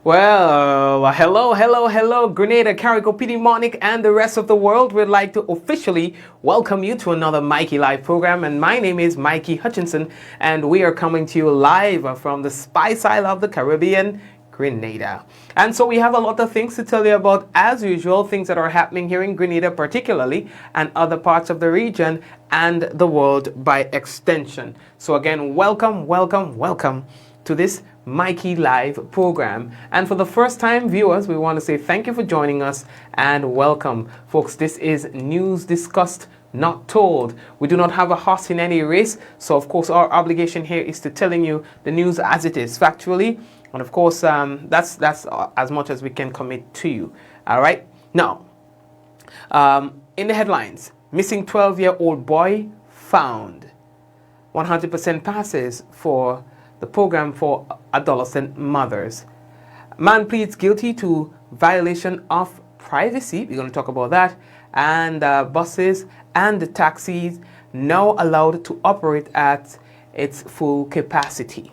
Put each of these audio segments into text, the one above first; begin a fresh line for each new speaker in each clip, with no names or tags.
Well, hello, Grenada, Carrico, PD, Monic, and the rest of the world. We'd like to officially welcome you to another Mikey Live program. And my name is Mikey Hutchinson, and we are coming to you live from the Spice Isle of the Caribbean, Grenada. And so we have a lot of things to tell you about, as usual, things that are happening here in Grenada particularly, and other parts of the region and the world by extension. So again, welcome to this Mikey Live program. And for the first time viewers, we want to say thank you for joining us and welcome. Folks, this is news discussed, not told. We do not have a horse in any race, so of course our obligation here is to telling you the news as it is, factually, and of course that's as much as we can commit to you. All right, now in the headlines, missing 12-year-old boy found. 100% passes for the program for adolescent mothers. Man pleads guilty to violation of privacy. We're going to talk about that. And buses and the taxis now allowed to operate at its full capacity.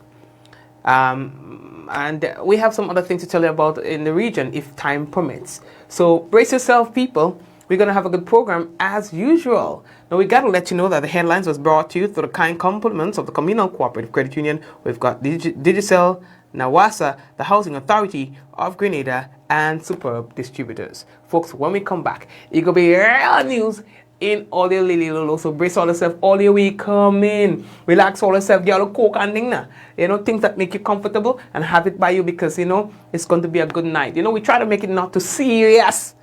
And we have some other things to tell you about in the region if time permits. So brace yourself, people. We're going to have a good program as usual. Now, we got to let you know that the headlines was brought to you through the kind compliments of the Communal Cooperative Credit Union. We've got Digicel, Nawasa, the Housing Authority of Grenada, and Superb Distributors. Folks, when we come back, it's going to be real news in all your lily lolo. So brace all yourself all your way, come in. Relax all yourself, get a coke and thing now. You know, things that make you comfortable and have it by you because, you know, it's going to be a good night. You know, we try to make it not too serious.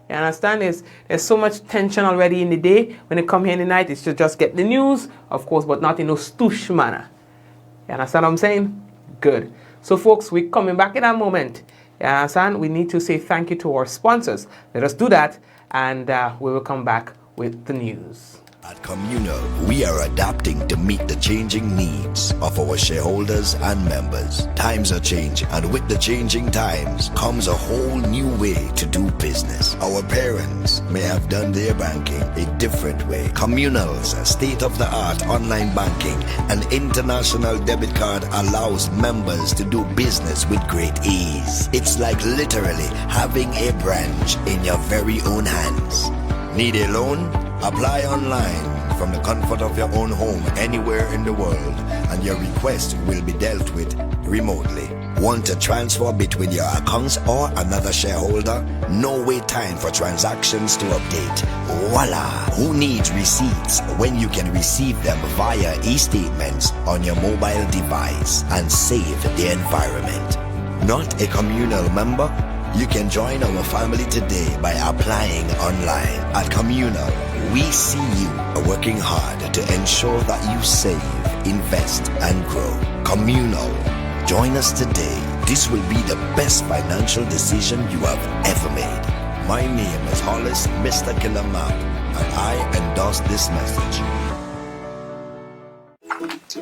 You understand? There's so much tension already in the day. When you come here in the night, it's to just get the news, of course, but not in no stoosh manner. You understand what I'm saying? Good. So, folks, we're coming back in a moment. You understand? We need to say thank you to our sponsors. Let us do that, and we will come back with the news.
At Communal, we are adapting to meet the changing needs of our shareholders and members. Times are changing, and with the changing times comes a whole new way to do business. Our parents may have done their banking a different way. Communal's state-of-the-art online banking and international debit card allows members to do business with great ease. It's like literally having a branch in your very own hands. Need a loan? Apply online from the comfort of your own home anywhere in the world, and your request will be dealt with remotely. Want to transfer between your accounts or another shareholder? No wait time for transactions to update. Voila! Who needs receipts when you can receive them via e-statements on your mobile device and save the environment? Not a Communal member? You can join our family today by applying online. At Communal, we see you working hard to ensure that you save, invest, and grow. Communal, join us today. This will be the best financial decision you have ever made. My name is Hollis, Mr. Killer Map, and I endorse this message.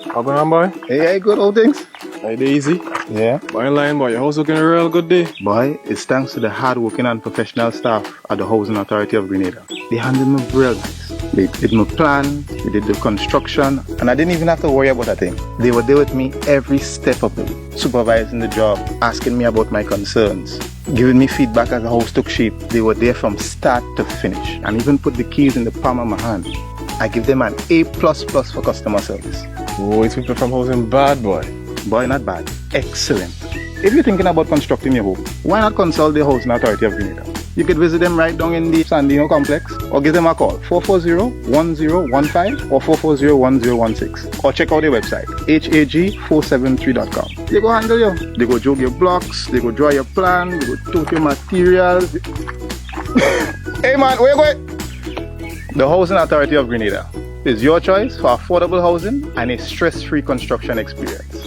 How going on, boy?
Hey, good old things.
Hey, easy.
Yeah.
Boy, in line, boy. Your house looking a real good day.
Boy, it's thanks to the hard-working and professional staff at the Housing Authority of Grenada. They handled me brilliant. They did my plan, they did the construction, and I didn't even have to worry about a thing. They were there with me every step of the way, supervising the job, asking me about my concerns, giving me feedback as the house took shape. They were there from start to finish, and even put the keys in the palm of my hand. I give them an A++ for customer service.
Oh, it's people from housing bad, boy.
Boy, not bad. Excellent. If you're thinking about constructing your home, why not consult the Housing Authority of Grenada? You could visit them right down in the Sandino complex, or give them a call, 440-1015 or 440-1016, or check out their website, hag473.com. They go handle you. They go jog your blocks, they go draw your plan, they go tote your materials. Hey man, where you going? The Housing Authority of Grenada is your choice for affordable housing and a stress-free construction experience.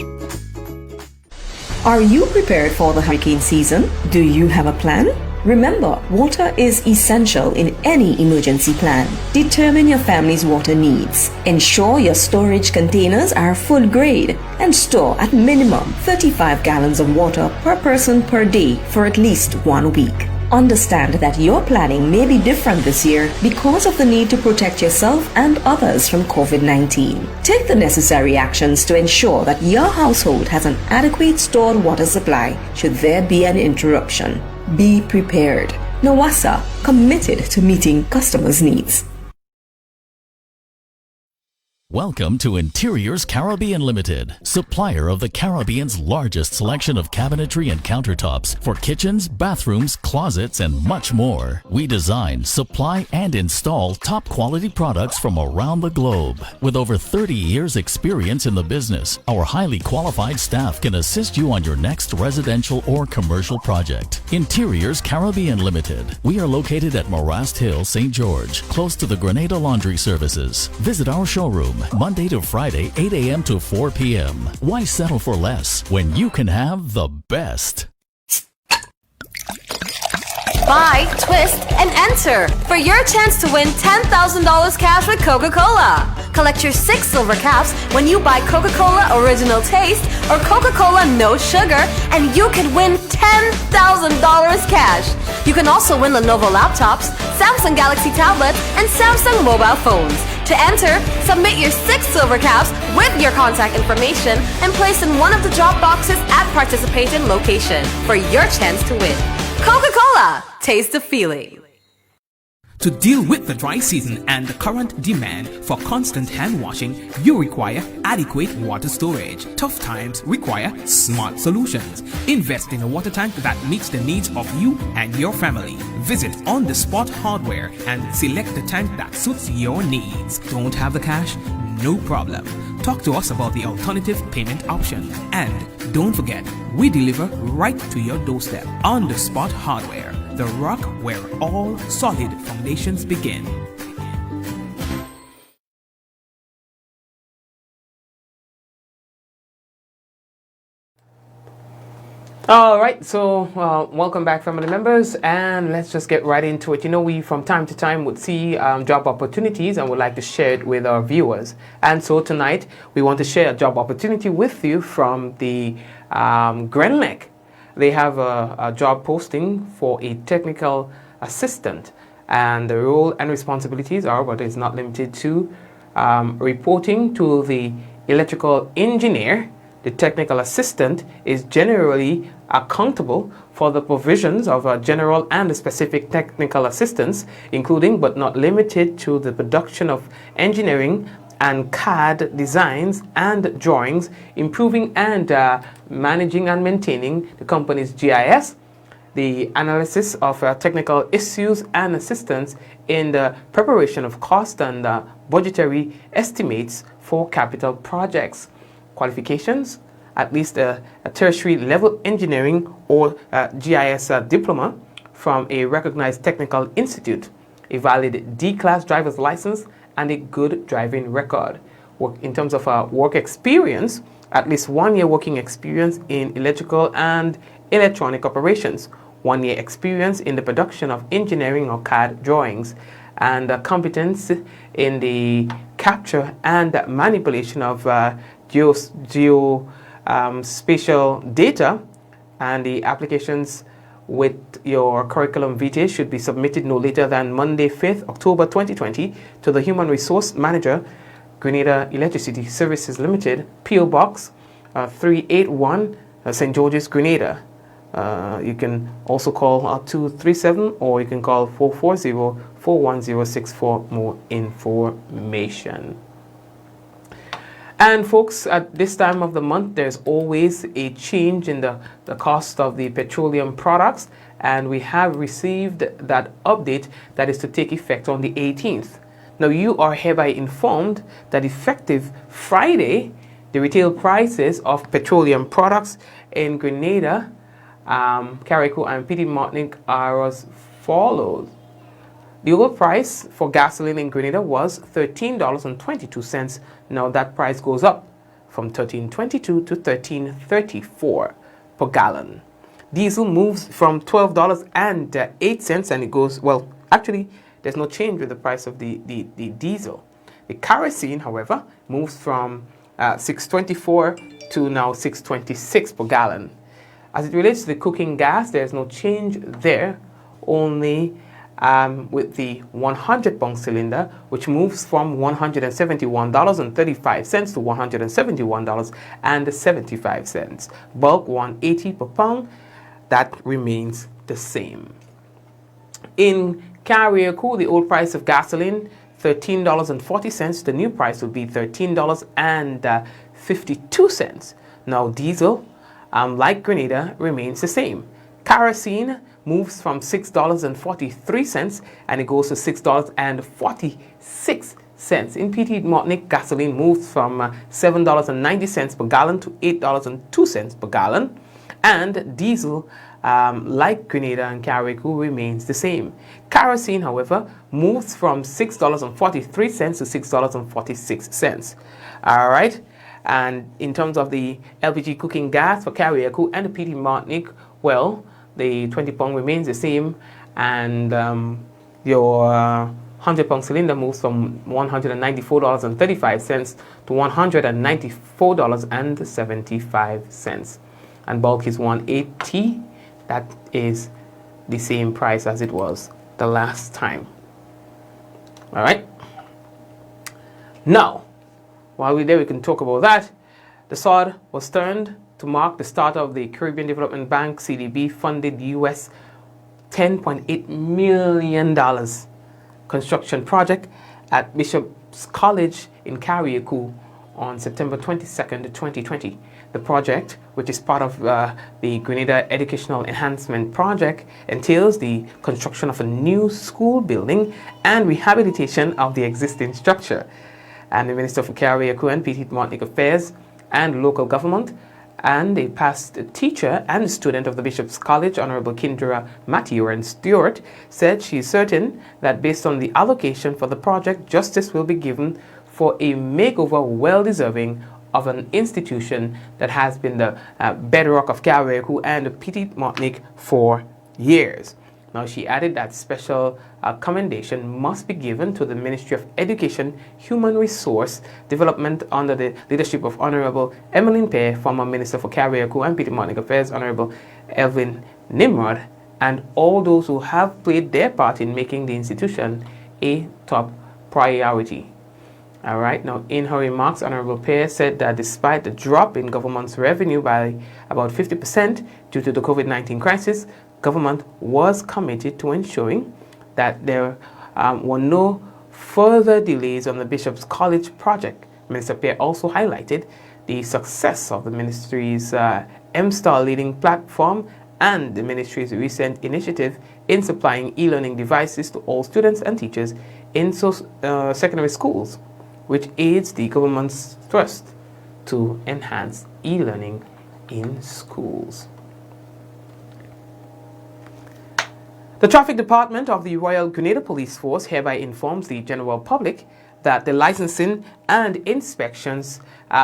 Are you prepared for the hurricane season? Do you have a plan? Remember, water is essential in any emergency plan. Determine your family's water needs. Ensure your storage containers are full grade and store at minimum 35 gallons of water per person per day for at least 1 week. Understand that your planning may be different this year because of the need to protect yourself and others from COVID-19. Take the necessary actions to ensure that your household has an adequate stored water supply should there be an interruption. Be prepared. NOWASA, committed to meeting customers' needs.
Welcome to Interiors Caribbean Limited, supplier of the Caribbean's largest selection of cabinetry and countertops for kitchens, bathrooms, closets, and much more. We design, supply, and install top quality products from around the globe. With over 30 years experience in the business, our highly qualified staff can assist you on your next residential or commercial project. Interiors Caribbean Limited. We are located at Morast Hill, St. George, close to the Grenada Laundry Services. Visit our showroom Monday to Friday, 8 a.m. to 4 p.m. Why settle for less when you can have the best?
Buy, twist, and enter for your chance to win $10,000 cash with Coca-Cola. Collect your 6 silver caps when you buy Coca-Cola Original Taste or Coca-Cola No Sugar, and you can win $10,000 cash. You can also win Lenovo laptops, Samsung Galaxy tablets, and Samsung mobile phones. To enter, submit your 6 silver caps with your contact information and place in one of the drop boxes at participating location for your chance to win. Coca-Cola, taste the feeling.
To deal with the dry season and the current demand for constant hand washing, you require adequate water storage. Tough times require smart solutions. Invest in a water tank that meets the needs of you and your family. Visit On The Spot Hardware and select the tank that suits your needs. Don't have the cash? No problem. Talk to us about the alternative payment option. And don't forget, we deliver right to your doorstep. On The Spot Hardware, the rock where all solid foundations begin. All right, so welcome back, family members, and let's just get right into it. You know, we from time to time would see job opportunities and would like to share it with our viewers. And so tonight we want to share a job opportunity with you from the Grenlec. They have a job posting for a technical assistant, and the role and responsibilities are, but it's not limited to, reporting to the electrical engineer. The technical assistant is generally accountable for the provisions of general and specific technical assistance, including but not limited to the production of engineering and CAD designs and drawings, improving and managing and maintaining the company's GIS, the analysis of technical issues and assistance in the preparation of cost and budgetary estimates for capital projects. Qualifications: at least a tertiary level engineering or GIS diploma from a recognized technical institute, a valid D-class driver's license, and a good driving record. In terms of work experience, at least 1 year working experience in electrical and electronic operations, 1 year experience in the production of engineering or CAD drawings, and competence in the capture and manipulation of spatial data, and the applications with your curriculum vitae should be submitted no later than Monday, 5th October 2020 to the Human Resource Manager, Grenada Electricity Services Limited, PO Box 381, St. George's, Grenada. You can also call 237, or you can call 440-41064 for more information. And folks, at this time of the month, there's always a change in the cost of the petroleum products, and we have received that update that is to take effect on the 18th. Now, you are hereby informed that effective Friday, the retail prices of petroleum products in Grenada, Carriacou, and Petit Martinique are as follows. The oil price for gasoline in Grenada was $13.22. Now that price goes up from $13.22 to $13.34 per gallon. Diesel moves from $12.08 and it goes, well, actually, there's no change with the price of the diesel. The kerosene, however, moves from $6.24 to now $6.26 per gallon. As it relates to the cooking gas, there's no change there. only with the 100-pound cylinder, which moves from $171.35 to $171.75. Bulk $180 per pound, that remains the same. In Carriacou, the old price of gasoline, $13.40. The new price would be $13.52. Now diesel, like Grenada, remains the same. Kerosene moves from $6.43 and it goes to $6.46. In Petite Martinique, gasoline moves from $7.90 per gallon to $8.02 per gallon. And diesel, like Grenada and Carriacou, remains the same. Kerosene, however, moves from $6.43 to $6.46. All right. And in terms of the LPG cooking gas for Carriacou and the Petite Martinique, well, the 20-pound remains the same, and your 100-pound cylinder moves from $194.35 to $194.75. And bulk is $180. That is the same price as it was the last time. All right. Now, while we're there, we can talk about that. The sword was turned to mark the start of the Caribbean Development Bank (CDB) funded US $10.8 million construction project at Bishop's College in Carriacou on September 22nd, 2020. The project, which is part of the Grenada Educational Enhancement Project, entails the construction of a new school building and rehabilitation of the existing structure. And the Minister for Carriacou and Petite Martinique Affairs and Local Government and a past teacher and student of the Bishop's College, Honorable Kindra Matthew and Stewart, said she is certain that based on the allocation for the project, justice will be given for a makeover well-deserving of an institution that has been the bedrock of Carriacou and Petite Martinique for years. Now, she added that special commendation must be given to the Ministry of Education, Human Resource Development under the leadership of Honorable Emmeline Pear, former Minister for Carriacou and Petite Martinique Affairs, Honorable Elvin Nimrod, and all those who have played their part in making the institution a top priority. All right. Now, in her remarks, Honorable Pear said that despite the drop in government's revenue by about 50% due to the COVID-19 crisis, government was committed to ensuring that there were no further delays on the Bishop's College project. Minister Pear also highlighted the success of the ministry's MSTAR leading platform and the ministry's recent initiative in supplying e-learning devices to all students and teachers in secondary schools, which aids the government's thrust to enhance e-learning in schools. The Traffic Department of the Royal Grenada Police Force hereby informs the general public that the Licensing and Inspections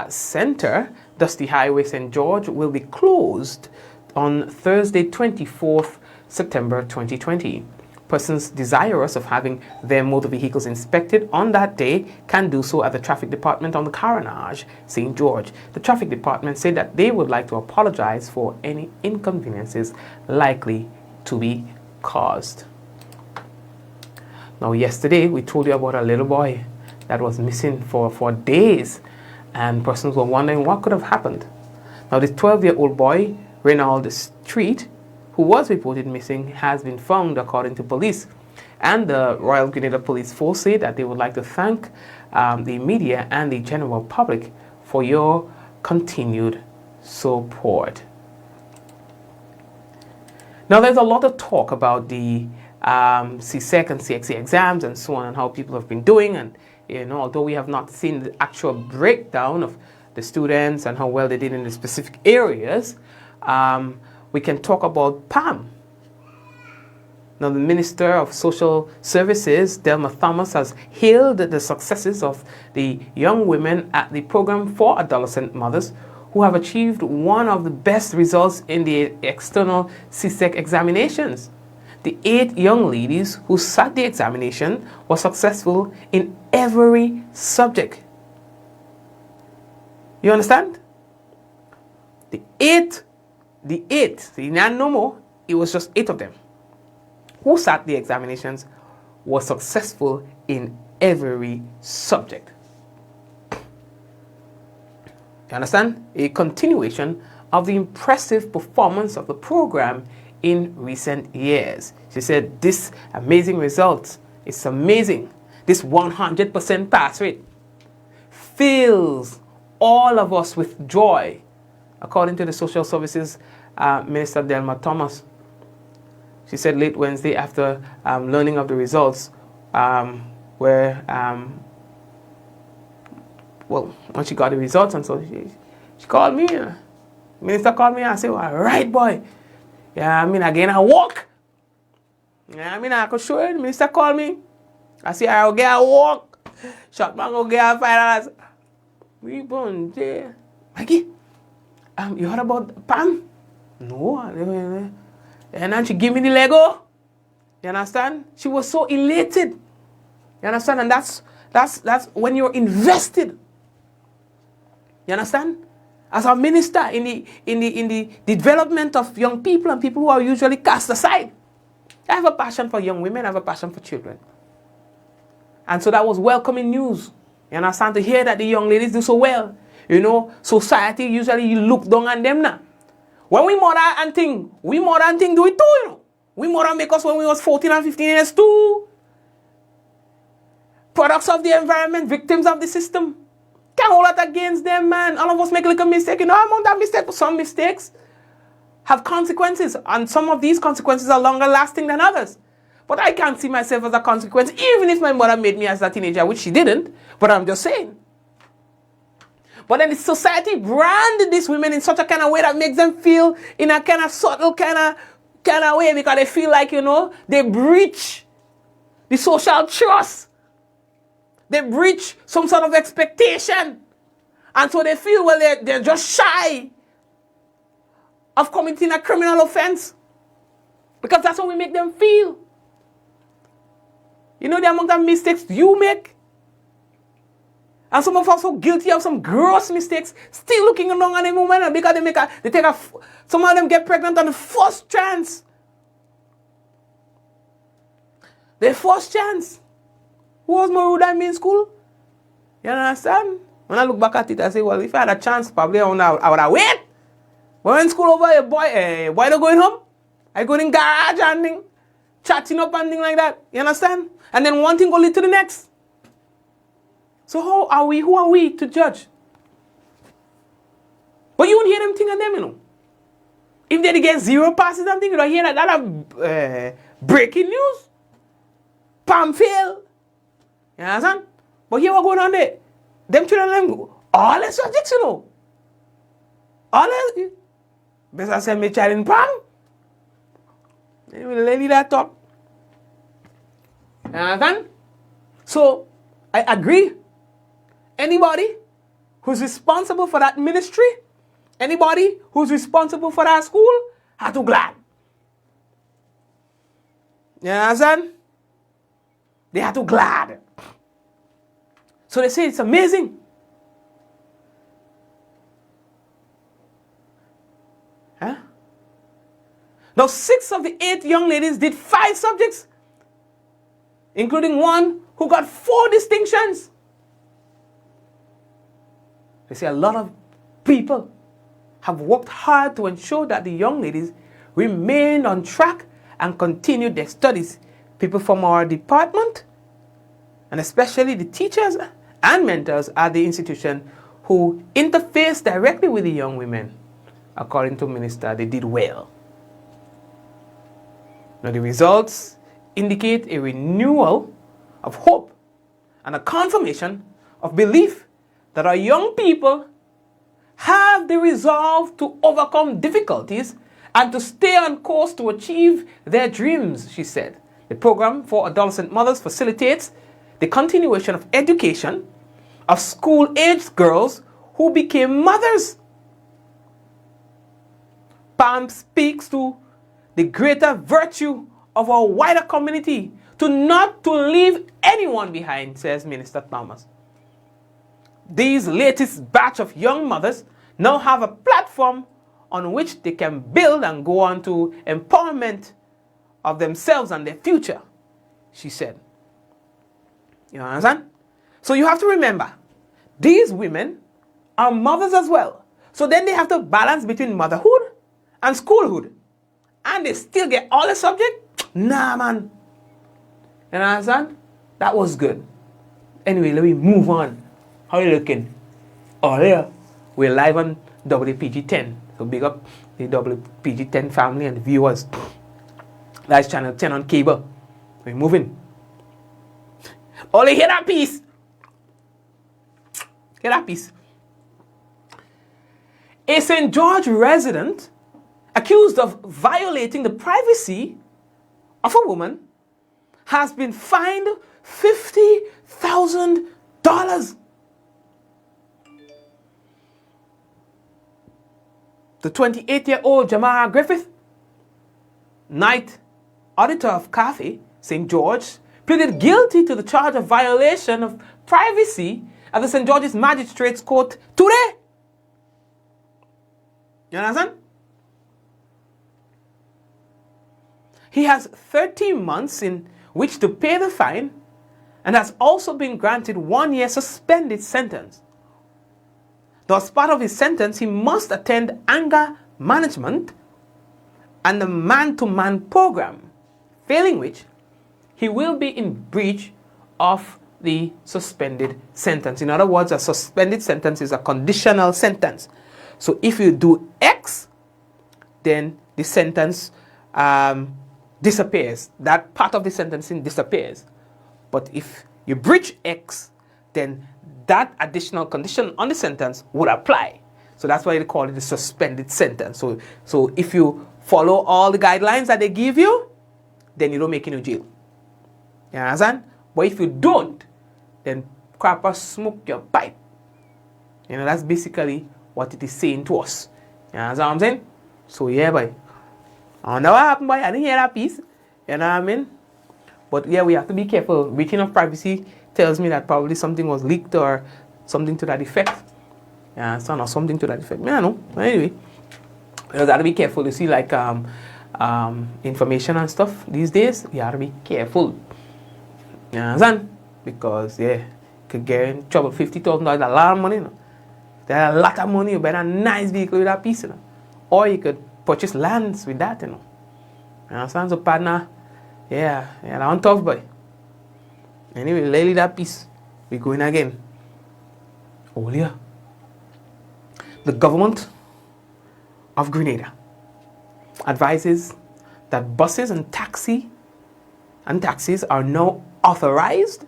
Center, Dusty Highway, St. George, will be closed on Thursday, 24th September 2020. Persons desirous of having their motor vehicles inspected on that day can do so at the Traffic Department on the Carenage, St. George. The Traffic Department said that they would like to apologize for any inconveniences likely to be caused. Now, yesterday we told you about a little boy that was missing for days, and persons were wondering what could have happened. Now, this 12-year-old boy, Reynald Street, who was reported missing, has been found according to police. And the Royal Grenada Police Force say that they would like to thank the media and the general public for your continued support. Now, there's a lot of talk about the CSEC and CXC exams and so on, and how people have been doing. And, you know, although we have not seen the actual breakdown of the students and how well they did in the specific areas, we can talk about PAM. Now, the Minister of Social Services, Delma Thomas, has hailed the successes of the young women at the program for adolescent mothers who have achieved one of the best results in the external CSEC examinations. The 8 young ladies who sat the examination were successful in every subject. You understand? The eight, see, now no more, it was just 8 of them who sat the examinations was successful in every subject. You understand? A continuation of the impressive performance of the program in recent years. She said, this amazing results, it's amazing. This 100% pass rate fills all of us with joy, according to the Social Services Minister Delma Thomas. She said late Wednesday after learning of the results, when she got the results, and so she called me. Minister called me and I said, all right, boy. Yeah, I mean, again, I walk. Yeah, I mean, I could show it. Minister called me. I said, I'll get a walk. Shot man, go get a $5. We born there. Mikey, you heard about PAM? No. And then she gave me the Lego. You understand? She was so elated. You understand? And that's when you're invested. You understand? As a minister in the development of young people and people who are usually cast aside. I have a passion for young women, I have a passion for children. And so that was welcoming news. You understand? To hear that the young ladies do so well. You know, society usually look down on them now. When we mother and thing do it too, you know. We mother make us when we was 14 and 15 years too. Products of the environment, victims of the system. Can't hold that against them, man. All of us make a little mistake. You know, among that mistake, but some mistakes have consequences. And some of these consequences are longer lasting than others. But I can't see myself as a consequence, even if my mother made me as a teenager, which she didn't. But I'm just saying. But then the society branded these women in such a kind of way that makes them feel in a kind of subtle kind of way, because they feel like, you know, they breach the social trust. They breach some sort of expectation. And so they feel, well, they're just shy of committing a criminal offense. Because that's how we make them feel. You know, the amount of mistakes you make. And some of us are guilty of some gross mistakes, still looking along at the woman because some of them get pregnant on the first chance. The first chance. Who was more rude than me in school? You understand? When I look back at it, I say, well, if I had a chance, probably I would have waited. When in school over, boy not going home? I go in garage and thing, chatting up and thing like that. You understand? And then one thing will lead to the next. So who are we to judge? But you won't hear them think of them, you know. If they get 0 passes and thing, you don't hear that breaking news. PAM fail. You understand? But here what going on there? Them children, all the subjects, you know. All the... Best I send my child in PAM. They will lady that talk. You understand? So, I agree. Anybody who's responsible for that ministry, anybody who's responsible for that school, are too glad. You understand? They are too glad. So they say it's amazing. Huh? Now 6 of the 8 young ladies did 5 subjects, including one who got 4 distinctions. They say a lot of people have worked hard to ensure that the young ladies remain on track and continue their studies. People from our department, and especially the teachers and mentors at the institution who interface directly with the young women, according to Minister, they did well. Now the results indicate a renewal of hope and a confirmation of belief that our young people have the resolve to overcome difficulties and to stay on course to achieve their dreams, she said. The program for adolescent mothers facilitates the continuation of education of school-aged girls who became mothers. PAM speaks to the greater virtue of our wider community not to leave anyone behind, says Minister Thomas. These latest batch of young mothers now have a platform on which they can build and go on to empowerment of themselves and their future, she said. You understand? So you have to remember, these women are mothers as well. So then they have to balance between motherhood and schoolhood. And they still get all the subject? Nah, man. You understand? That was good. Anyway, let me move on. How you looking? Oh, yeah. We're live on WPG10. So big up the WPG10 family and the viewers. That's channel 10 on cable. We're moving. Only hear that piece. Hear that piece. A St. George resident accused of violating the privacy of a woman has been fined $50,000. The 28-year-old Jamara Griffith, night auditor of Cathay, St. George, pleaded guilty to the charge of violation of privacy at the St. George's Magistrates Court today. You understand? He has 13 months in which to pay the fine and has also been granted 1 year suspended sentence. Though as part of his sentence, he must attend anger management and the man-to-man program, failing which he will be in breach of the suspended sentence. In other words, a suspended sentence is a conditional sentence. So if you do X, then the sentence disappears. That part of the sentencing disappears. But if you breach X, then that additional condition on the sentence would apply. So that's why they call it the suspended sentence. So if you follow all the guidelines that they give you, then you don't make it no jail. You understand? But if you don't, then crapper smoke your pipe. You know, that's basically what it is saying to us. You understand what I'm saying? So yeah, boy. I don't know what happened, boy. I didn't hear that piece. You know what I mean? But yeah, we have to be careful. Breaching of privacy tells me that probably something was leaked or something to that effect. Yeah, or something to that effect. I don't know. Anyway, you got to be careful. You see, like information and stuff these days, you got to be careful. You understand? Because yeah, you could get in trouble. $50,000, a lot of money. You know? There's a lot of money. You buy a nice vehicle with that piece. You know? Or you could purchase lands with that. You know? You understand? So partner, yeah, I'm tough boy. Anyway, lately that piece, we going again. Oh yeah. The government of Grenada advises that buses and taxis are now authorized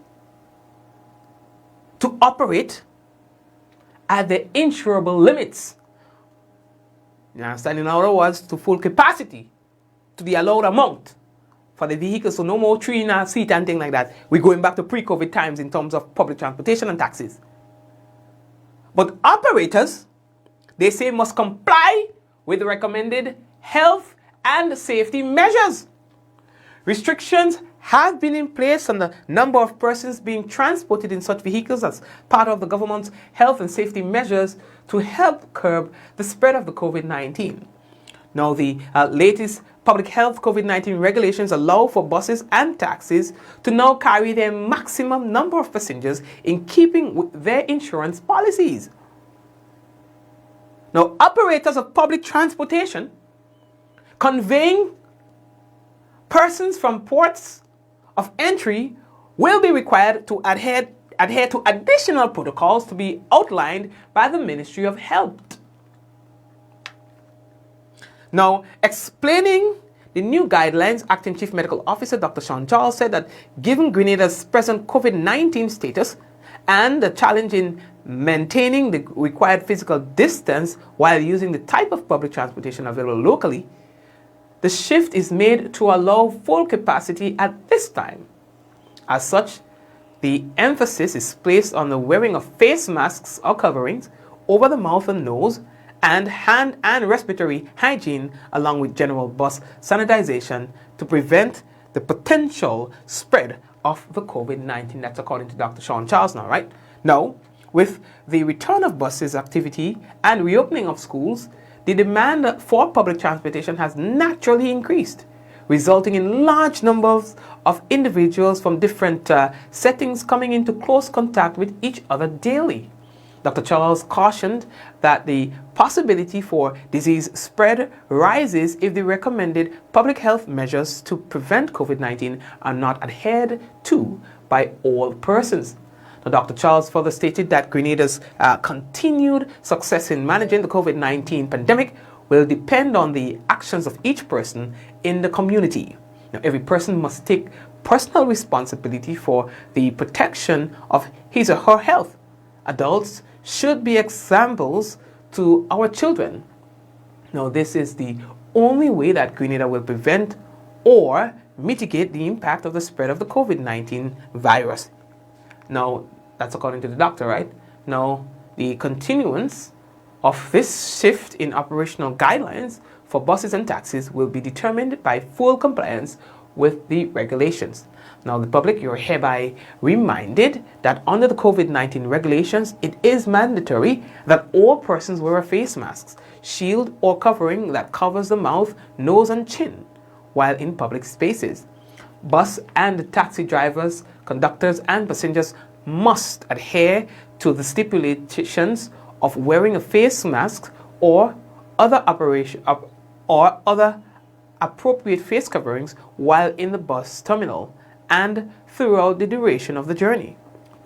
to operate at the insurable limits. You understand? In other words, to full capacity, to the allowed amount for the vehicle. So no more 3 in a seat and thing like that. We're going back to pre-COVID times in terms of public transportation and taxis. But operators, they say, must comply with the recommended health and safety measures. Restrictions have been in place on the number of persons being transported in such vehicles as part of the government's health and safety measures to help curb the spread of the COVID-19. Now, the latest public health COVID-19 regulations allow for buses and taxis to now carry their maximum number of passengers in keeping with their insurance policies. Now, operators of public transportation conveying persons from ports of entry will be required to adhere to additional protocols to be outlined by the Ministry of Health. Now, explaining the new guidelines, Acting Chief Medical Officer Dr. Sean Charles said that given Grenada's present COVID-19 status and the challenge in maintaining the required physical distance while using the type of public transportation available locally, the shift is made to allow full capacity at this time. As such, the emphasis is placed on the wearing of face masks or coverings over the mouth and nose, and hand and respiratory hygiene, along with general bus sanitization to prevent the potential spread of the COVID-19. That's according to Dr. Sean Charles now, right? Now, with the return of buses activity and reopening of schools, the demand for public transportation has naturally increased, resulting in large numbers of individuals from different settings coming into close contact with each other daily. Dr. Charles cautioned that the possibility for disease spread rises if the recommended public health measures to prevent COVID-19 are not adhered to by all persons. Now, Dr. Charles further stated that Grenada's continued success in managing the COVID-19 pandemic will depend on the actions of each person in the community. Now, every person must take personal responsibility for the protection of his or her health. Adults should be examples to our children. Now, this is the only way that Grenada will prevent or mitigate the impact of the spread of the COVID-19 virus. Now, that's according to the doctor, right? Now, the continuance of this shift in operational guidelines for buses and taxis will be determined by full compliance with the regulations. Now, the public, you're hereby reminded that under the COVID-19 regulations, it is mandatory that all persons wear face masks, shield or covering that covers the mouth, nose, and chin while in public spaces. Bus and taxi drivers, conductors, and passengers must adhere to the stipulations of wearing a face mask or other appropriate face coverings while in the bus terminal and throughout the duration of the journey.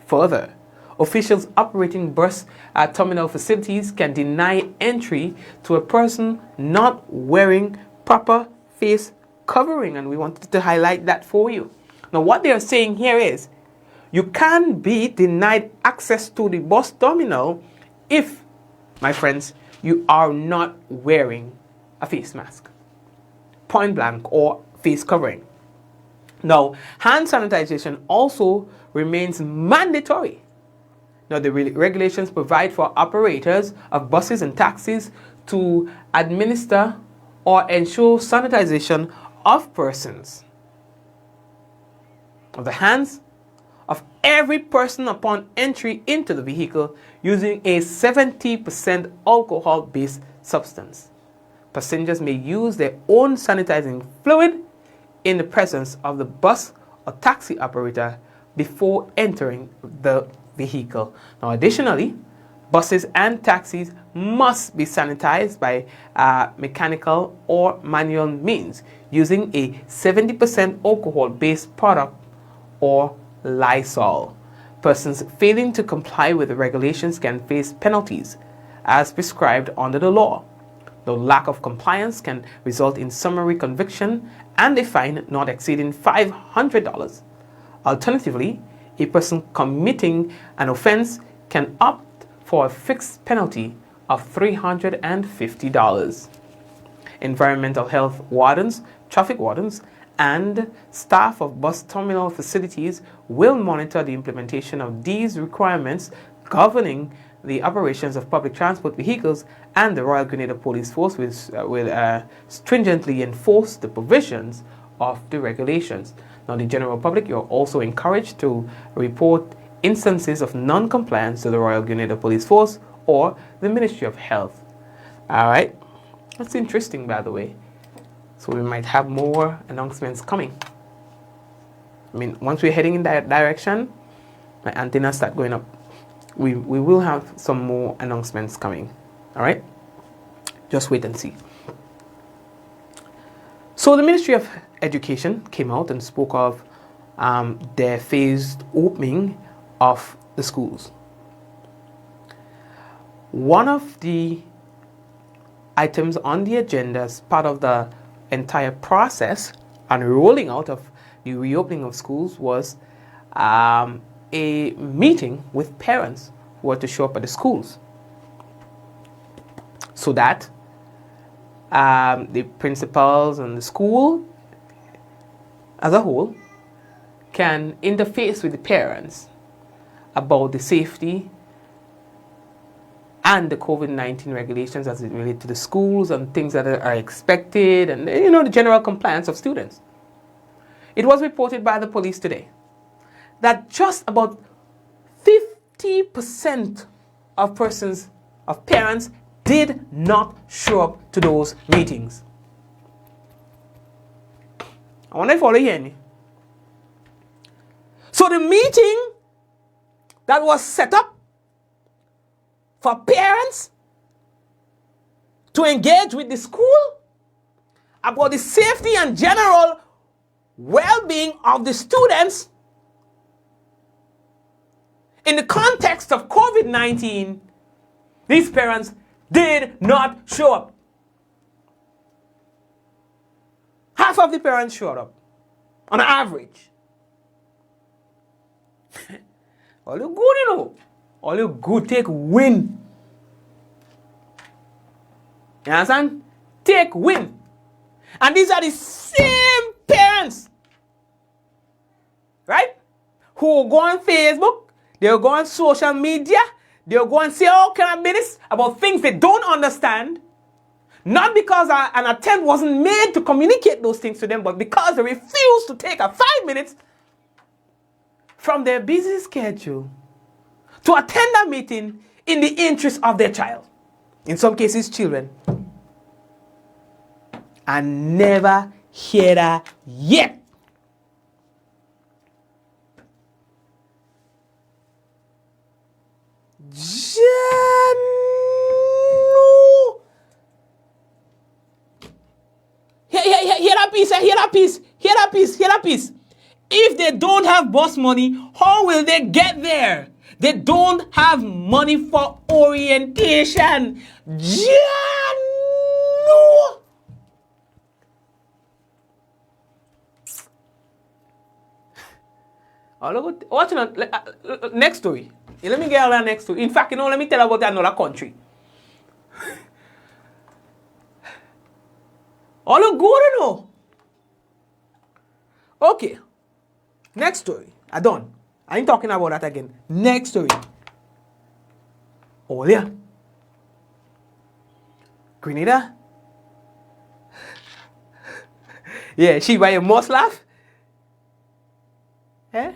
Further, officials operating bus terminal facilities can deny entry to a person not wearing proper face covering, and we wanted to highlight that for you. Now, what they are saying here is you can be denied access to the bus terminal if, my friends, you are not wearing a face mask, point blank, or face covering. Now, hand sanitization also remains mandatory. Now, the regulations provide for operators of buses and taxis to administer or ensure sanitization of persons, of the hands of every person upon entry into the vehicle using a 70% alcohol-based substance. Passengers may use their own sanitizing fluid in the presence of the bus or taxi operator before entering the vehicle. Now, additionally, buses and taxis must be sanitized by mechanical or manual means using a 70% alcohol-based product or Lysol. Persons failing to comply with the regulations can face penalties as prescribed under the law. The lack of compliance can result in summary conviction and a fine not exceeding $500. Alternatively, a person committing an offense can opt for a fixed penalty of $350. Environmental health wardens, traffic wardens, and staff of bus terminal facilities will monitor the implementation of these requirements governing the operations of public transport vehicles, and the Royal Grenada Police Force will stringently enforce the provisions of the regulations. Now, the general public, you're also encouraged to report instances of non-compliance to the Royal Grenada Police Force or the Ministry of Health. All right, that's interesting, by the way. So we might have more announcements coming. I mean, once we're heading in that direction, my antennas start going up. We will have some more announcements coming. All right, just wait and see. So the Ministry of Education came out and spoke of their phased opening of the schools. One of the items on the agenda as part of the entire process and rolling out of the reopening of schools was a meeting with parents who were to show up at the schools, so that the principals and the school as a whole can interface with the parents about the safety and the COVID-19 regulations as it relates to the schools and things that are expected, and the general compliance of students. It was reported by the police today that just about 50% of parents did not show up to those meetings. I wonder if all you hear me. So the meeting that was set up for parents to engage with the school about the safety and general well-being of the students in the context of COVID-19, these parents did not show up. Half of the parents showed up, on average. All you good, you know. All you good, take win. You understand? Take win. And these are the same parents, right? Who go on Facebook, they'll go on social media, they'll go and say all kind of business about things they don't understand. Not because an attempt wasn't made to communicate those things to them, but because they refused to take a 5 minutes from their busy schedule to attend a meeting in the interest of their child. In some cases, children. I never hear that yet. Hear that piece. If they don't have bus money, how will they get there? They don't have money for orientation. Watch next story. Let me get that next story. In fact, let me tell you about another country. All look good, you know. Okay. Next story. I done. I ain't talking about that again. Next story. Oh, yeah. Grenada. Yeah, she by a must laugh. Eh?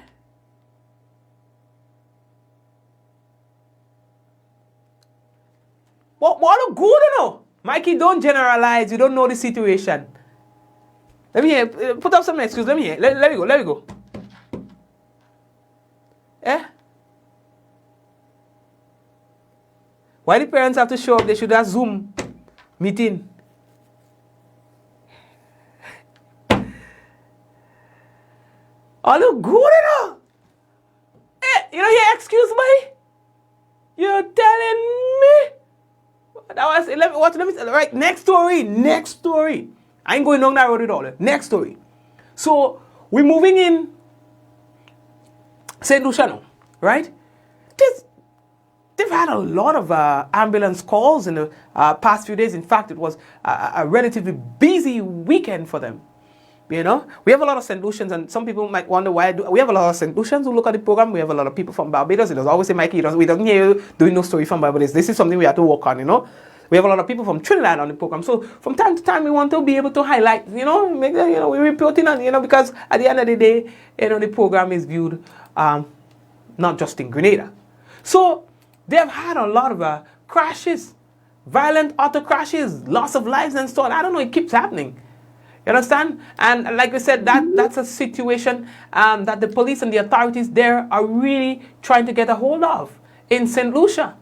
What look good, you know? Mikey, don't generalize. You don't know the situation. Let me hear. Put up some excuse. Let me hear. Let me go. Eh? Why the parents have to show up? They should have Zoom meeting. All look good, you know? Eh, you don't hear excuse me? You're telling me? That was, let me right, next story. I ain't going down that road at all. Next story. So, we're moving in St. Lucia now, right? They've had a lot of ambulance calls in the past few days. In fact, it was a relatively busy weekend for them. You know, we have a lot of St. Lucians, and some people might wonder why. We have a lot of St. Lucians who look at the program. We have a lot of people from Barbados. It does always say, Mikey, we don't hear you doing no story from Barbados. This is something we have to work on, you know. We have a lot of people from Trinidad on the program. So from time to time, we want to be able to highlight, we're reporting on, because at the end of the day, the program is viewed not just in Grenada. So they've had a lot of crashes, violent auto crashes, loss of lives and so on. I don't know, it keeps happening. You understand? And like we said, that's a situation that the police and the authorities there are really trying to get a hold of in St. Lucia.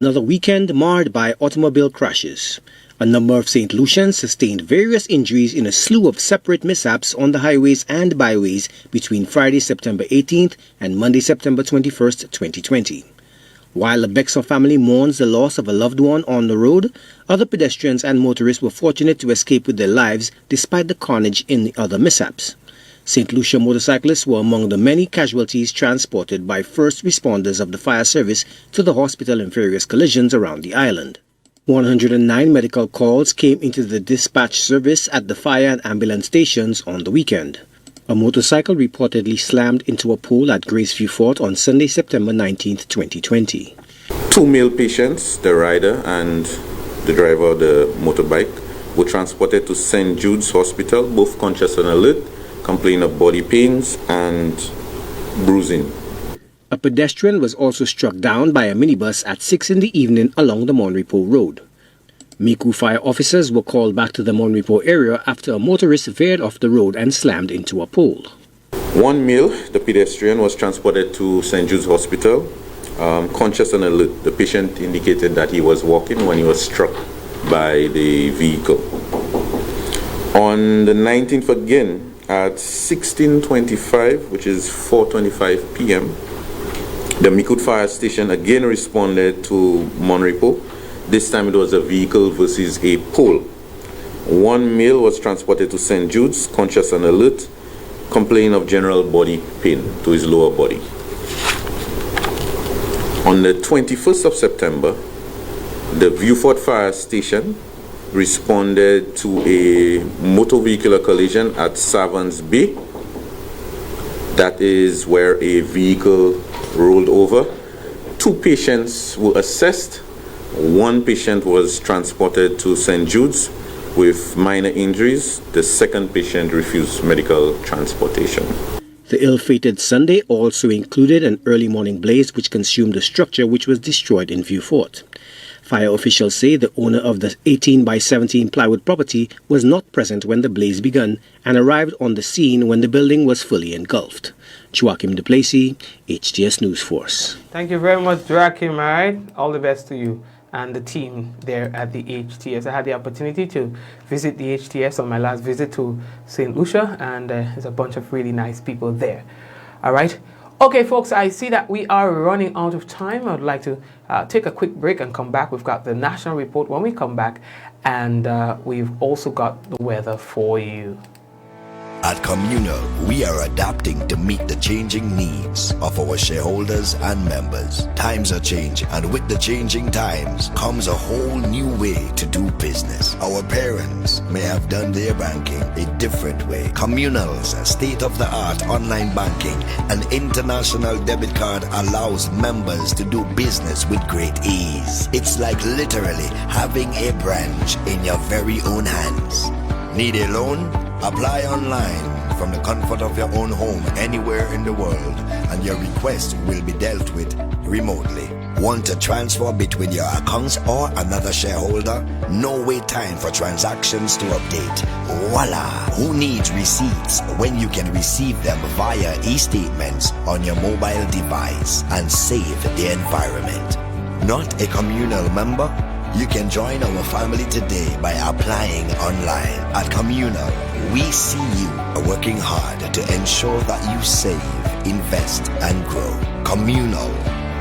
Another weekend marred by automobile crashes. A number of St. Lucians sustained various injuries in a slew of separate mishaps on the highways and byways between Friday, September 18th and Monday, September 21st, 2020. While the Bexar family mourns the loss of a loved one on the road, other pedestrians and motorists were fortunate to escape with their lives despite the carnage in the other mishaps. St. Lucia motorcyclists were among the many casualties transported by first responders of the fire service to the hospital in various collisions around the island. 109 medical calls came into the dispatch service at the fire and ambulance stations on the weekend. A motorcycle reportedly slammed into a pole at Graceview Fort on Sunday, September 19, 2020.
2 male patients, the rider and the driver of the motorbike, were transported to St. Jude's Hospital, both conscious and alert, complaining of body pains and bruising.
A pedestrian was also struck down by a minibus at 6 in the evening along the Monrepo Road. Miku fire officers were called back to the Monrepo area after a motorist veered off the road and slammed into a pole.
One male, the pedestrian, was transported to St. Jude's Hospital. Conscious and alert. The patient indicated that he was walking when he was struck by the vehicle. On the 19th again, at 16:25, which is 4:25 p.m., the Miku fire station again responded to Monrepo. This time it was a vehicle versus a pole. One male was transported to St. Jude's, conscious and alert, complaining of general body pain to his lower body. On the 21st of September, the Viewfort Fire Station responded to a motor vehicular collision at Savans Bay. That is where a vehicle rolled over. 2 patients were assessed. 1 patient was transported to St. Jude's with minor injuries. The second patient refused medical transportation.
The ill-fated Sunday also included an early morning blaze which consumed the structure which was destroyed in Viewfort. Fire officials say the owner of the 18 by 17 plywood property was not present when the blaze began and arrived on the scene when the building was fully engulfed. Joachim Duplessis, HTS News Force.
Thank you very much, Joachim. All right, all the best to you and the team there at the HTS. I had the opportunity to visit the HTS on my last visit to St. Lucia, and there's a bunch of really nice people there. All right. Okay, folks, I see that we are running out of time. I'd like to take a quick break and come back. We've got the national report when we come back, and we've also got the weather for you.
At Communal, we are adapting to meet the changing needs of our shareholders and members. Times are changing, and with the changing times comes a whole new way to do business. Our parents may have done their banking a different way. Communal's state-of-the-art online banking and international debit card allows members to do business with great ease. It's like literally having a branch in your very own hands. Need a loan? Apply online from the comfort of your own home anywhere in the world, and your request will be dealt with remotely. Want to transfer between your accounts or another shareholder? No wait time for transactions to update. Voila! Who needs receipts when you can receive them via e-statements on your mobile device and save the environment? Not a Communal member? You can join our family today by applying online. At Communal, we see you working hard to ensure that you save, invest, and grow. Communal,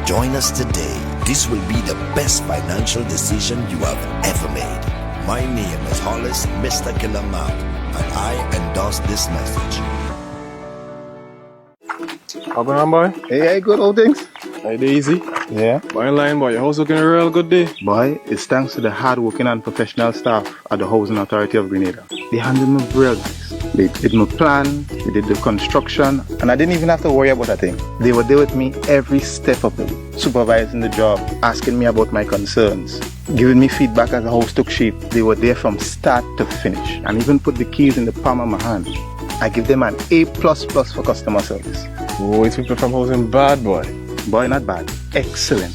join us today. This will be the best financial decision you have ever made. My name is Hollis Mr. Killamap, and I endorse this message.
How going on, boy?
Hey, good old things.
Hey, easy.
Yeah.
Boy, in line, boy. Your house looking a real good day.
Boy, it's thanks to the hard-working and professional staff at the Housing Authority of Grenada. They handled me brilliant. They did my plan, they did the construction, and I didn't even have to worry about a thing. They were there with me every step of the way, supervising the job, asking me about my concerns, giving me feedback as the house took shape. They were there from start to finish, and even put the keys in the palm of my hand. I give them an A++ for customer service.
Oh, it's people from housing bad, boy.
Boy, not bad. Excellent.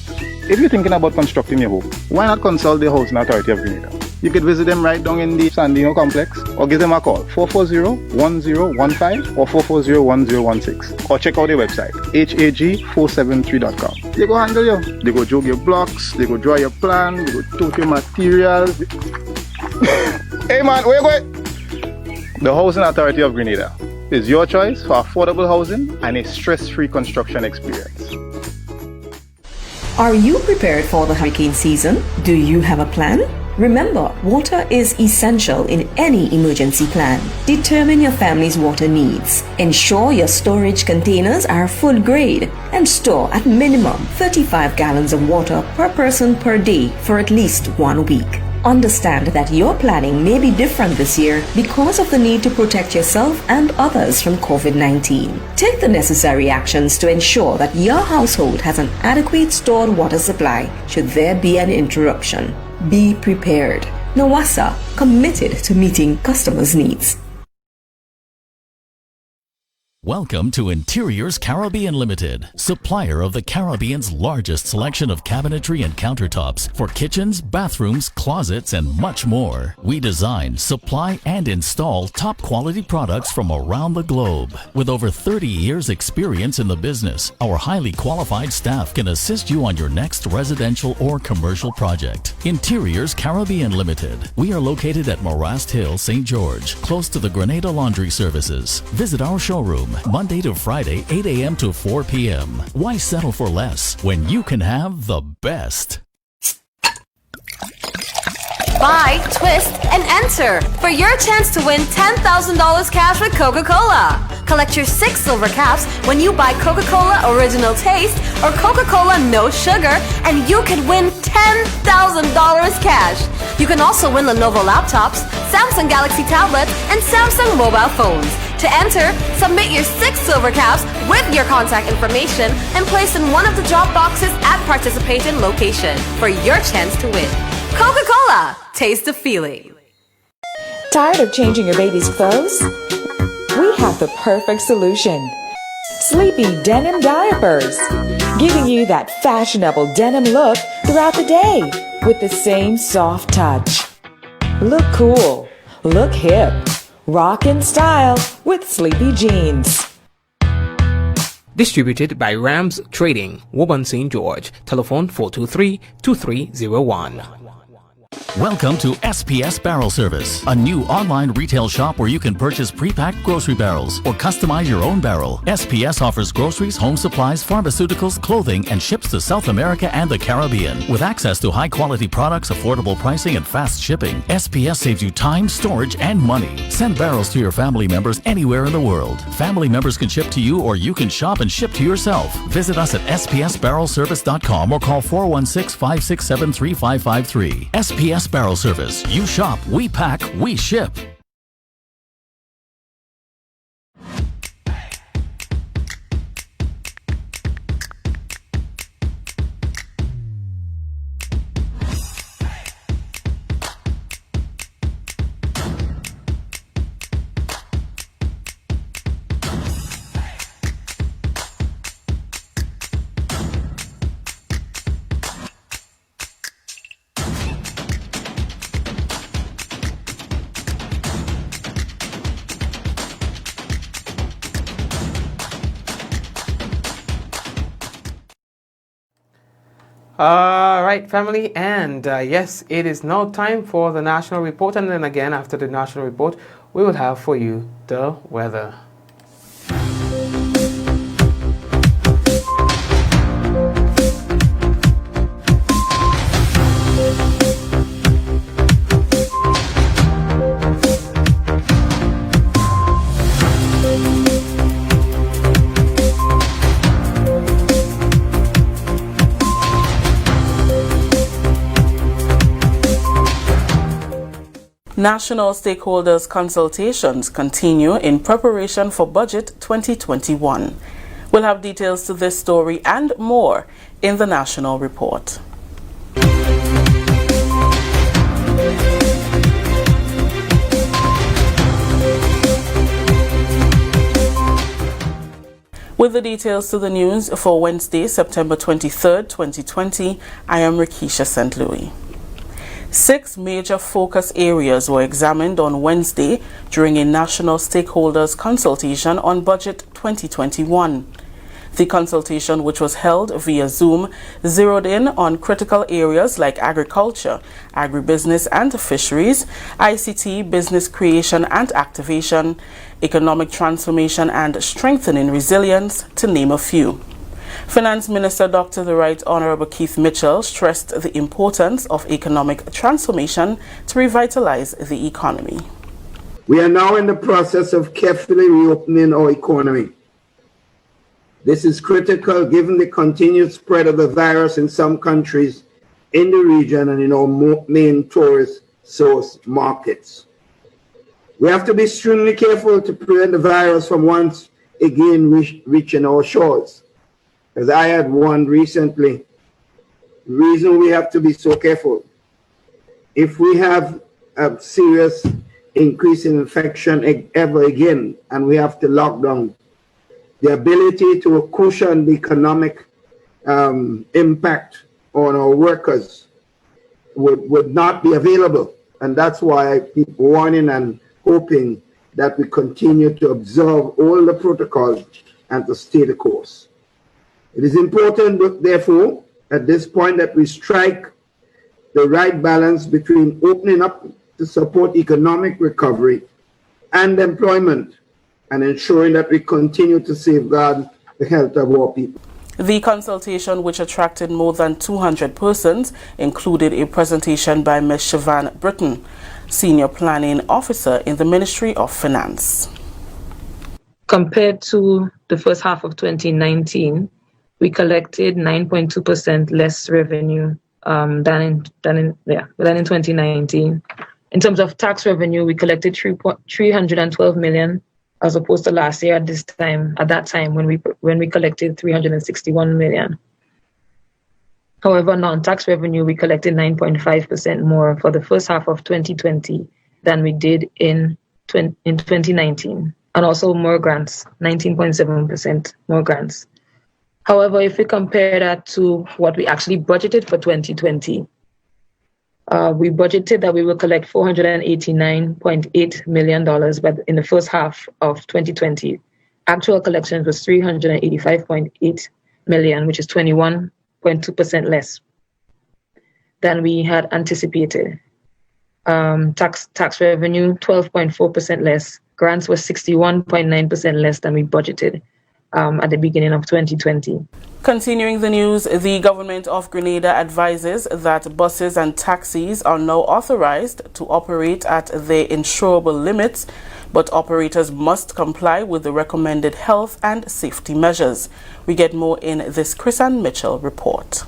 If you're thinking about constructing your home, why not consult the Housing Authority of Grenada? You could visit them right down in the Sandino complex, or give them a call, 440-1015 or 440-1016, or check out their website, hag473.com. They go handle you. They go jog your blocks, they go draw your plan, they go tote your materials. Hey man, where you going? The Housing Authority of Grenada is your choice for affordable housing and a stress-free construction experience.
Are you prepared for the hurricane season? Do you have a plan? Remember, water is essential in any emergency plan. Determine your family's water needs. Ensure your storage containers are food grade and store at minimum 35 gallons of water per person per day for at least 1 week. Understand that your planning may be different this year because of the need to protect yourself and others from COVID-19. Take the necessary actions to ensure that your household has an adequate stored water supply should there be an interruption. Be prepared. NAWASA, committed to meeting customers' needs.
Welcome to Interiors Caribbean Limited, supplier of the Caribbean's largest selection of cabinetry and countertops for kitchens, bathrooms, closets, and much more. We design, supply, and install top quality products from around the globe. With over 30 years experience in the business, our highly qualified staff can assist you on your next residential or commercial project. Interiors Caribbean Limited. We are located at Morast Hill, St. George, close to the Grenada Laundry Services. Visit our showroom Monday to Friday, 8 a.m. to 4 p.m. Why settle for less when you can have the best?
Buy, twist, and enter for your chance to win $10,000 cash with Coca-Cola. Collect your 6 silver caps when you buy Coca-Cola Original Taste or Coca-Cola No Sugar, and you can win $10,000 cash. You can also win Lenovo laptops, Samsung Galaxy tablets, and Samsung mobile phones. To enter, submit your 6 silver caps with your contact information and place in one of the drop boxes at participating location for your chance to win. Coca-Cola, taste the feeling.
Tired of changing your baby's clothes? We have the perfect solution. Sleepy denim diapers, giving you that fashionable denim look throughout the day with the same soft touch. Look cool, look hip, rock in style with Sleepy Jeans.
Distributed by Rams Trading, Woburn, St. George. Telephone 423-2301.
Welcome to SPS Barrel Service, a new online retail shop where you can purchase pre-packed grocery barrels or customize your own barrel. SPS offers groceries, home supplies, pharmaceuticals, clothing, and ships to South America and the Caribbean. With access to high-quality products, affordable pricing, and fast shipping, SPS saves you time, storage, and money. Send barrels to your family members anywhere in the world. Family members can ship to you, or you can shop and ship to yourself. Visit us at spsbarrelservice.com or call 416-567-3553. SPS Barrel Service. You shop, we pack, we ship.
All right, family, and yes, it is now time for the national report, and then again after the national report, we will have for you the weather.
National stakeholders' consultations continue in preparation for Budget 2021. We'll have details to this story and more in the National Report. With the details to the news for Wednesday, September 23rd, 2020, I am Rikisha St. Louis. 6 major focus areas were examined on Wednesday during a national stakeholders consultation on Budget 2021. The consultation, which was held via Zoom, zeroed in on critical areas like agriculture, agribusiness and fisheries, ICT, business creation and activation, economic transformation and strengthening resilience, to name a few. Finance Minister Dr. The Right Honorable Keith Mitchell stressed the importance of economic transformation to revitalize the economy.
We are now in the process of carefully reopening our economy. This is critical given the continued spread of the virus in some countries in the region and in our main tourist source markets. We have to be extremely careful to prevent the virus from once again reaching our shores. As I had warned recently, the reason we have to be so careful, if we have a serious increase in infection ever again and we have to lock down, the ability to cushion the economic impact on our workers would not be available. And that's why I keep warning and hoping that we continue to observe all the protocols and to stay the course. It is important, therefore, at this point that we strike the right balance between opening up to support economic recovery and employment and ensuring that we continue to safeguard the health of our people.
The consultation, which attracted more than 200 persons, included a presentation by Ms. Siobhan Britton, Senior Planning Officer in the Ministry of Finance.
Compared to the first half of 2019, we collected 9.2% less revenue than in 2019. In terms of tax revenue, we collected 312 million, as opposed to last year at that time when we collected 361 million. However, non-tax revenue, we collected 9.5% more for the first half of 2020 than we did in 2019, and also more grants, 19.7% more grants. However, if we compare that to what we actually budgeted for 2020, we budgeted that we will collect $489.8 million, but in the first half of 2020, actual collections was $385.8 million, which is 21.2% less than we had anticipated. Tax revenue, 12.4% less. Grants was 61.9% less than we budgeted at the beginning of 2020.
Continuing the news, the government of Grenada advises that buses and taxis are now authorized to operate at their insurable limits, but operators must comply with the recommended health and safety measures. We get more in this Chris and Mitchell report.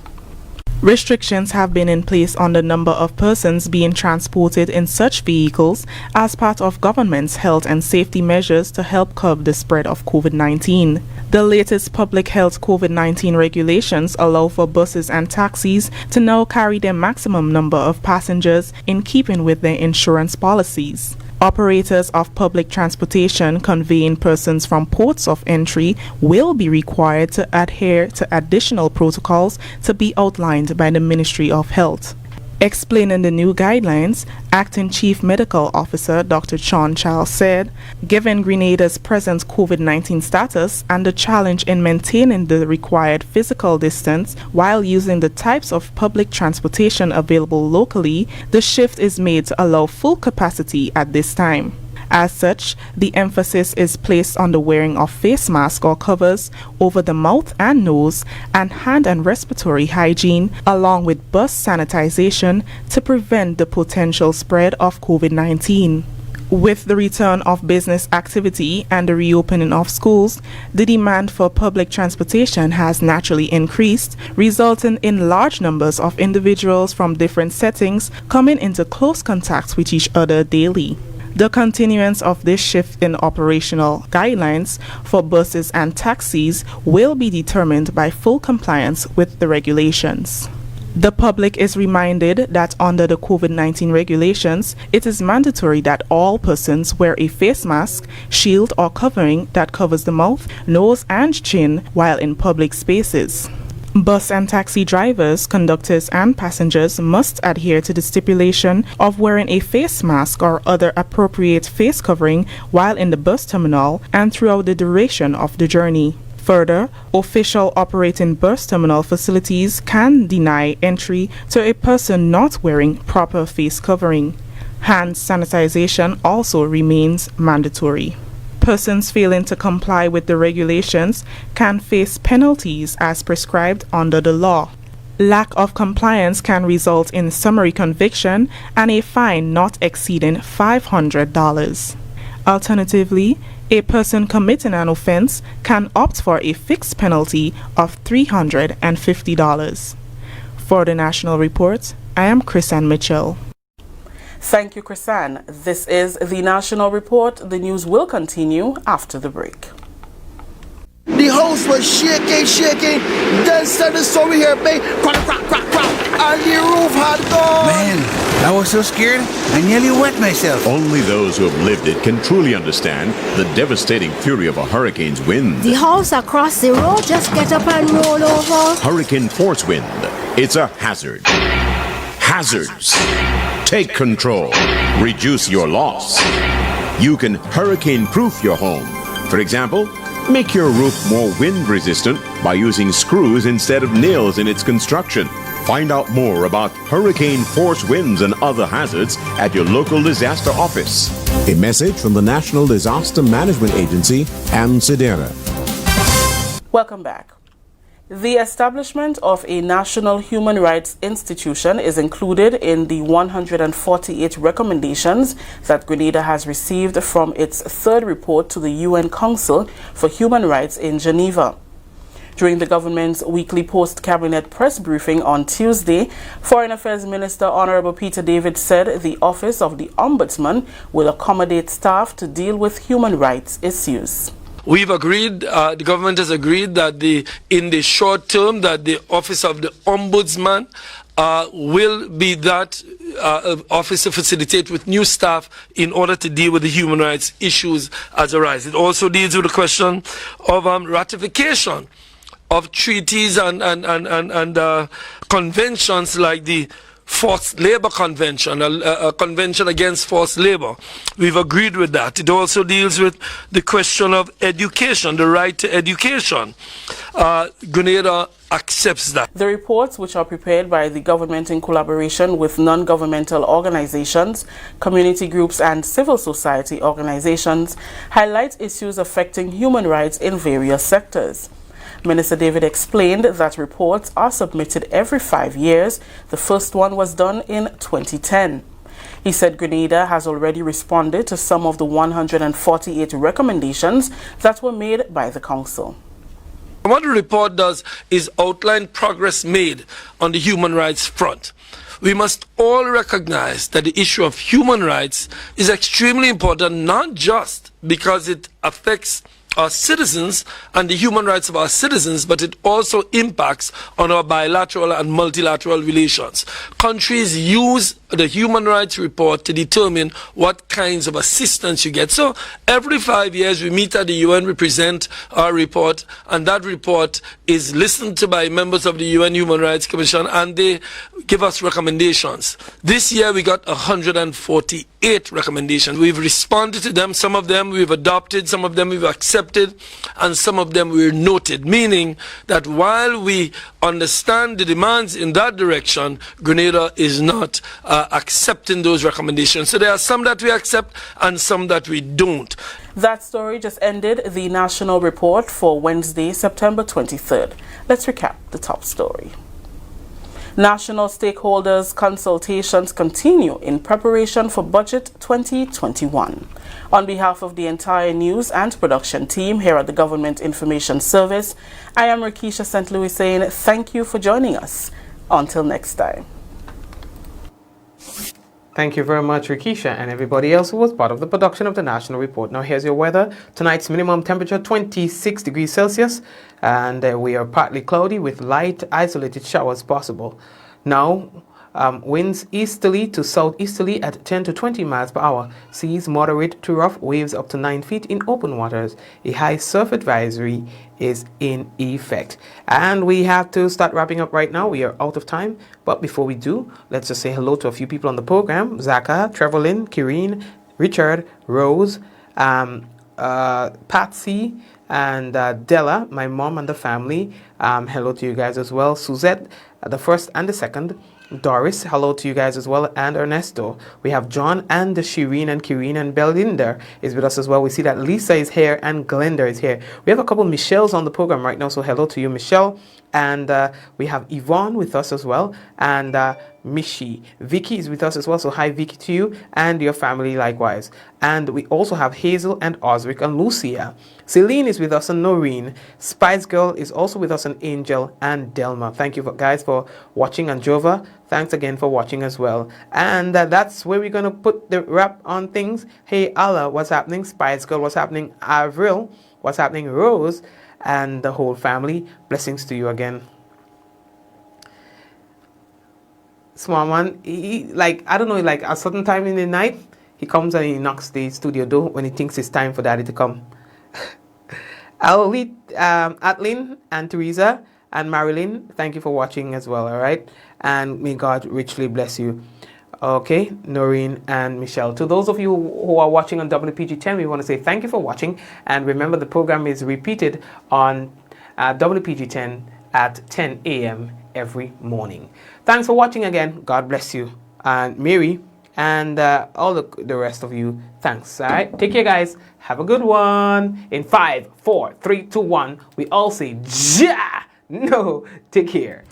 Restrictions have been in place on the number of persons being transported in such vehicles as part of government's health and safety measures to help curb the spread of COVID-19. The latest public health COVID-19 regulations allow for buses and taxis to now carry their maximum number of passengers in keeping with their insurance policies. Operators of public transportation conveying persons from ports of entry will be required to adhere to additional protocols to be outlined by the Ministry of Health. Explaining the new guidelines, Acting Chief Medical Officer Dr. Sean Charles said, given Grenada's present COVID-19 status and the challenge in maintaining the required physical distance while using the types of public transportation available locally, the shift is made to allow full capacity at this time. As such, the emphasis is placed on the wearing of face masks or covers over the mouth and nose and hand and respiratory hygiene, along with bus sanitization to prevent the potential spread of COVID-19. With the return of business activity and the reopening of schools, the demand for public transportation has naturally increased, resulting in large numbers of individuals from different settings coming into close contact with each other daily. The continuance of this shift in operational guidelines for buses and taxis will be determined by full compliance with the regulations. The public is reminded that under the COVID-19 regulations, it is mandatory that all persons wear a face mask, shield or covering that covers the mouth, nose and chin while in public spaces. Bus and taxi drivers, conductors and passengers must adhere to the stipulation of wearing a face mask or other appropriate face covering while in the bus terminal and throughout the duration of the journey. Further, official operating bus terminal facilities can deny entry to a person not wearing proper face covering. Hand sanitization also remains mandatory. Persons failing to comply with the regulations can face penalties as prescribed under the law. Lack of compliance can result in summary conviction and a fine not exceeding $500. Alternatively, a person committing an offense can opt for a fixed penalty of $350. For the National Report, I am Chris Ann Mitchell.
Thank you, Chrisanne. This is the National Report. The news will continue after the break.
The house was shaking. Then suddenly saw we hear bang, crack, and the roof had gone.
Man, I was so scared, I nearly wet myself.
Only those who have lived it can truly understand the devastating fury of a hurricane's wind.
The house across the road just get up and roll over.
Hurricane force wind. It's a hazard. Hazards. Take control. Reduce your loss. You can hurricane-proof your home. For example, make your roof more wind-resistant by using screws instead of nails in its construction. Find out more about hurricane force winds and other hazards at your local disaster office.
A message from the National Disaster Management Agency and SEDERA.
Welcome back. The establishment of a national human rights institution is included in the 148 recommendations that Grenada has received from its third report to the UN Council for Human Rights in Geneva. During the government's weekly post-cabinet press briefing on Tuesday, Foreign Affairs Minister Honorable Peter David said the Office of the Ombudsman will accommodate staff to deal with human rights issues.
We've agreed, the government has agreed that in the short term that the Office of the Ombudsman will be that office to facilitate with new staff in order to deal with the human rights issues as arise. It also deals with the question of ratification of treaties and conventions like the Forced Labor Convention, a convention against forced labor. We've agreed with that. It also deals with the question of education, the right to education. Grenada accepts that.
The reports, which are prepared by the government in collaboration with non-governmental organizations, community groups and civil society organizations, highlight issues affecting human rights in various sectors. Minister David explained that reports are submitted every 5 years. The first one was done in 2010. He said Grenada has already responded to some of the 148 recommendations that were made by the Council.
What the report does is outline progress made on the human rights front. We must all recognize that the issue of human rights is extremely important, not just because it affects our citizens and the human rights of our citizens, but it also impacts on our bilateral and multilateral relations. Countries use the human rights report to determine what kinds of assistance you get. So every 5 years we meet at the UN, we present our report, and that report is listened to by members of the UN Human Rights Commission, and they give us recommendations. This year we got 148 recommendations. We've responded to them. Some of them we've adopted, some of them we've accepted, and some of them we're noted, meaning that while we understand the demands in that direction, Grenada is not accepting those recommendations. So there are some that we accept and some that we don't.
That story just ended the national report for Wednesday, September 23rd. Let's recap the top story. National stakeholders' consultations continue in preparation for Budget 2021. On behalf of the entire news and production team here at the Government Information Service, I am Rakisha St. Louis saying thank you for joining us. Until next time.
Thank you very much, Rakisha, and everybody else who was part of the production of the National Report. Now here's your weather. Tonight's minimum temperature 26 degrees Celsius, and we are partly cloudy with light isolated showers possible. Now, winds easterly to southeasterly at 10 to 20 miles per hour. Seas moderate to rough, waves up to 9 feet in open waters. A high surf advisory is in effect. And we have to start wrapping up right now. We are out of time. But before we do, let's just say hello to a few people on the program. Zaka, Trevelyn, Kireen, Richard, Rose, Patsy, and Della, my mom and the family. Hello to you guys as well. Suzette, the first and the second. Doris, hello to you guys as well, and Ernesto. We have John and Shireen and Kireen, and Belinda is with us as well. We see that Lisa is here and Glenda is here. We have a couple of Michelles on the program right now, so hello to you, Michelle. And we have Yvonne with us as well, and Mishi. Vicky is with us as well, so hi Vicky to you and your family likewise. And we also have Hazel and Osric and Lucia. Celine is with us and Noreen. Spice Girl is also with us and Angel and Delma. Thank you guys for watching, and Jova, thanks again for watching as well. And that's where we're going to put the wrap on things. Hey Allah, what's happening? Spice Girl, what's happening? Avril, What's happening, Rose and the whole family? Blessings to you again. Small man, he like, I don't know, like a certain time in the night, he comes and he knocks the studio door when he thinks it's time for daddy to come. I'll lead Atlin and Teresa and Marilyn. Thank you for watching as well, all right? And may God richly bless you. Okay, Noreen and Michelle. To those of you who are watching on WPG10, we want to say thank you for watching. And remember, the program is repeated on WPG10 at 10 a.m. every morning. Thanks for watching again. God bless you. And Mary and all the rest of you, thanks. All right, take care, guys. Have a good one. In 5, 4, 3, 2, 1, we all say, ja! No, take care.